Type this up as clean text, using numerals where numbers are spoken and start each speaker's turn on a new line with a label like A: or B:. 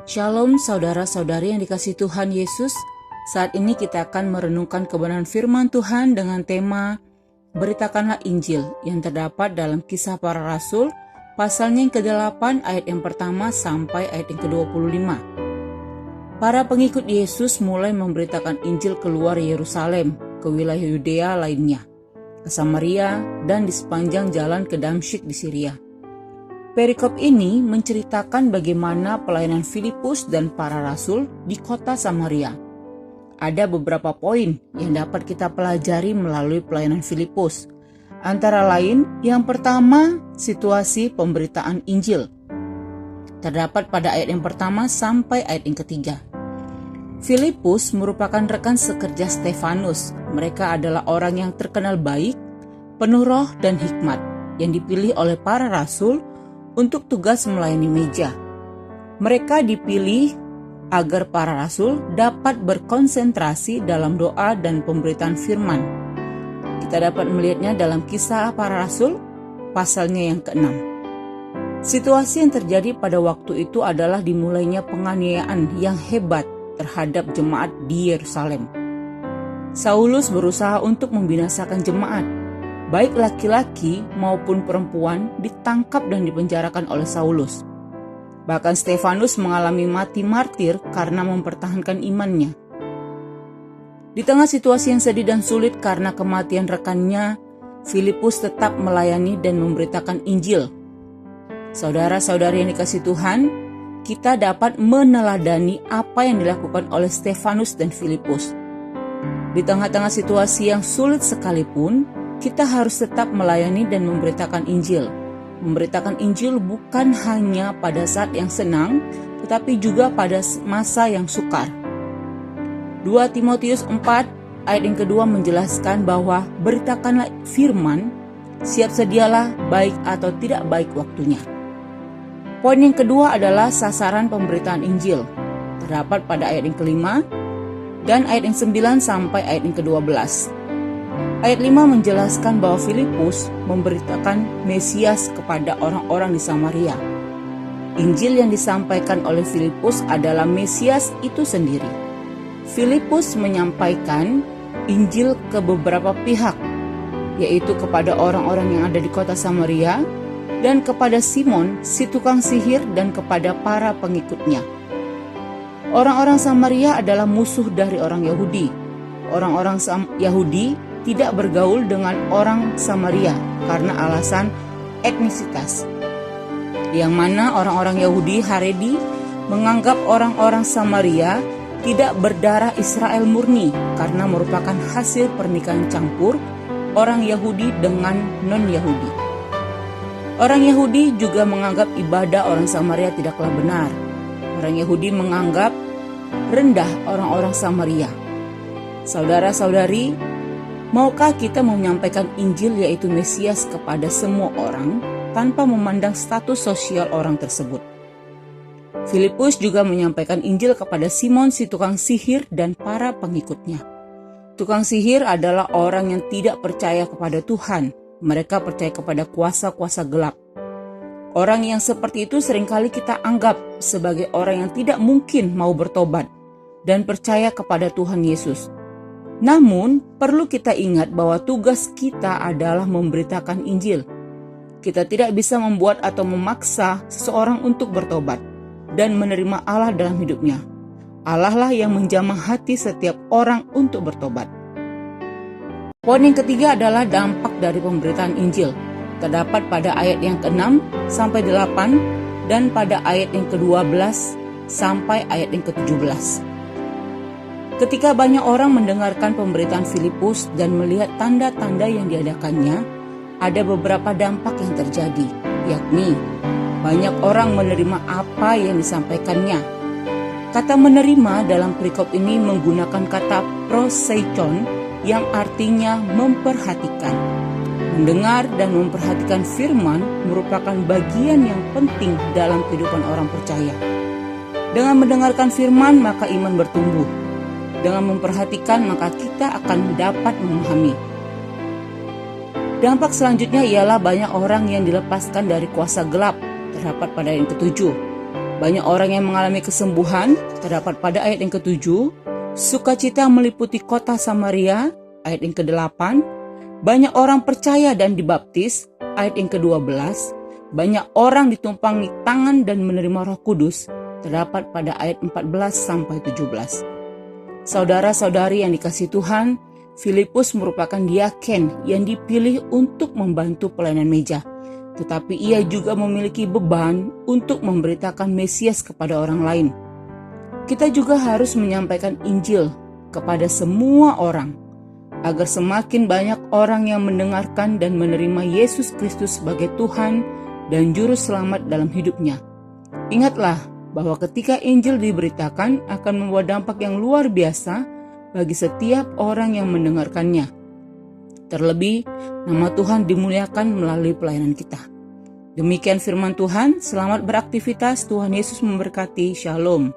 A: Shalom saudara-saudari yang dikasihi Tuhan Yesus. Saat ini kita akan merenungkan kebenaran firman Tuhan dengan tema Beritakanlah Injil yang terdapat dalam Kisah Para Rasul, pasalnya yang ke-8 ayat yang pertama sampai ayat yang ke-25. Para pengikut Yesus mulai memberitakan Injil keluar Yerusalem, ke wilayah Yudea lainnya, ke Samaria, dan di sepanjang jalan ke Damsyik di Syria. Perikop ini menceritakan bagaimana pelayanan Filipus dan para rasul di kota Samaria. Ada beberapa poin yang dapat kita pelajari melalui pelayanan Filipus. Antara lain, yang pertama, situasi pemberitaan Injil. Terdapat pada ayat yang pertama sampai ayat yang ketiga. Filipus merupakan rekan sekerja Stefanus. Mereka adalah orang yang terkenal baik, penuh roh dan hikmat, yang dipilih oleh para rasul untuk tugas melayani meja. Mereka dipilih agar para rasul dapat berkonsentrasi dalam doa dan pemberitaan firman. Kita dapat melihatnya dalam Kisah Para Rasul, pasalnya yang ke-6. Situasi yang terjadi pada waktu itu adalah dimulainya penganiayaan yang hebat terhadap jemaat di Yerusalem. Saulus berusaha untuk membinasakan jemaat. Baik laki-laki maupun perempuan ditangkap dan dipenjarakan oleh Saulus. Bahkan Stefanus mengalami mati martir karena mempertahankan imannya. Di tengah situasi yang sedih dan sulit karena kematian rekannya, Filipus tetap melayani dan memberitakan Injil. Saudara-saudari yang dikasihi Tuhan, kita dapat meneladani apa yang dilakukan oleh Stefanus dan Filipus. Di tengah-tengah situasi yang sulit sekalipun, kita harus tetap melayani dan memberitakan Injil. Memberitakan Injil bukan hanya pada saat yang senang, tetapi juga pada masa yang sukar. 2 Timotius 4 ayat yang kedua menjelaskan bahwa beritakanlah firman, siap sedialah baik atau tidak baik waktunya. Poin yang kedua adalah sasaran pemberitaan Injil. Terdapat pada ayat yang kelima dan ayat yang 9 sampai ayat yang ke-12. Ayat 5 menjelaskan bahwa Filipus memberitakan Mesias kepada orang-orang di Samaria. Injil yang disampaikan oleh Filipus adalah Mesias itu sendiri. Filipus menyampaikan Injil ke beberapa pihak, yaitu kepada orang-orang yang ada di kota Samaria, dan kepada Simon, si tukang sihir, dan kepada para pengikutnya. Orang-orang Samaria adalah musuh dari orang Yahudi. Orang-orang Yahudi tidak bergaul dengan orang Samaria karena alasan etnisitas. Yang mana orang-orang Yahudi Haredi menganggap orang-orang Samaria tidak berdarah Israel murni karena merupakan hasil pernikahan campur orang Yahudi dengan non-Yahudi. Orang Yahudi juga menganggap ibadah orang Samaria tidaklah benar. Orang Yahudi menganggap rendah orang-orang Samaria. Saudara-saudari, maukah kita menyampaikan Injil yaitu Mesias kepada semua orang tanpa memandang status sosial orang tersebut? Filipus juga menyampaikan Injil kepada Simon si tukang sihir dan para pengikutnya. Tukang sihir adalah orang yang tidak percaya kepada Tuhan. Mereka percaya kepada kuasa-kuasa gelap. Orang yang seperti itu seringkali kita anggap sebagai orang yang tidak mungkin mau bertobat dan percaya kepada Tuhan Yesus. Namun, perlu kita ingat bahwa tugas kita adalah memberitakan Injil. Kita tidak bisa membuat atau memaksa seseorang untuk bertobat dan menerima Allah dalam hidupnya. Allah lah yang menjamah hati setiap orang untuk bertobat. Poin yang ketiga adalah dampak dari pemberitaan Injil. Terdapat pada ayat yang ke-6 sampai 8 dan pada ayat yang ke-12 sampai ayat yang ke-17. Ketika banyak orang mendengarkan pemberitaan Filipus dan melihat tanda-tanda yang diadakannya, ada beberapa dampak yang terjadi, yakni banyak orang menerima apa yang disampaikannya. Kata menerima dalam perikop ini menggunakan kata proseiton yang artinya memperhatikan. Mendengar dan memperhatikan firman merupakan bagian yang penting dalam kehidupan orang percaya. Dengan mendengarkan firman maka iman bertumbuh. Dengan memperhatikan maka kita akan dapat memahami. Dampak selanjutnya ialah banyak orang yang dilepaskan dari kuasa gelap, terdapat pada yang ke-7. Banyak orang yang mengalami kesembuhan, terdapat pada ayat yang ke-7. Sukacita meliputi kota Samaria, ayat yang ke-8. Banyak orang percaya dan dibaptis, ayat yang ke-12. Banyak orang ditumpangi tangan dan menerima Roh Kudus, terdapat pada ayat 14-17. Saudara-saudari yang dikasihi Tuhan, Filipus merupakan diaken yang dipilih untuk membantu pelayanan meja. Tetapi ia juga memiliki beban untuk memberitakan Mesias kepada orang lain. Kita juga harus menyampaikan Injil kepada semua orang, agar semakin banyak orang yang mendengarkan dan menerima Yesus Kristus sebagai Tuhan dan Juru Selamat dalam hidupnya. Ingatlah bahwa ketika Injil diberitakan akan membawa dampak yang luar biasa bagi setiap orang yang mendengarkannya. Terlebih, nama Tuhan dimuliakan melalui pelayanan kita. Demikian firman Tuhan, selamat beraktivitas, Tuhan Yesus memberkati, Shalom.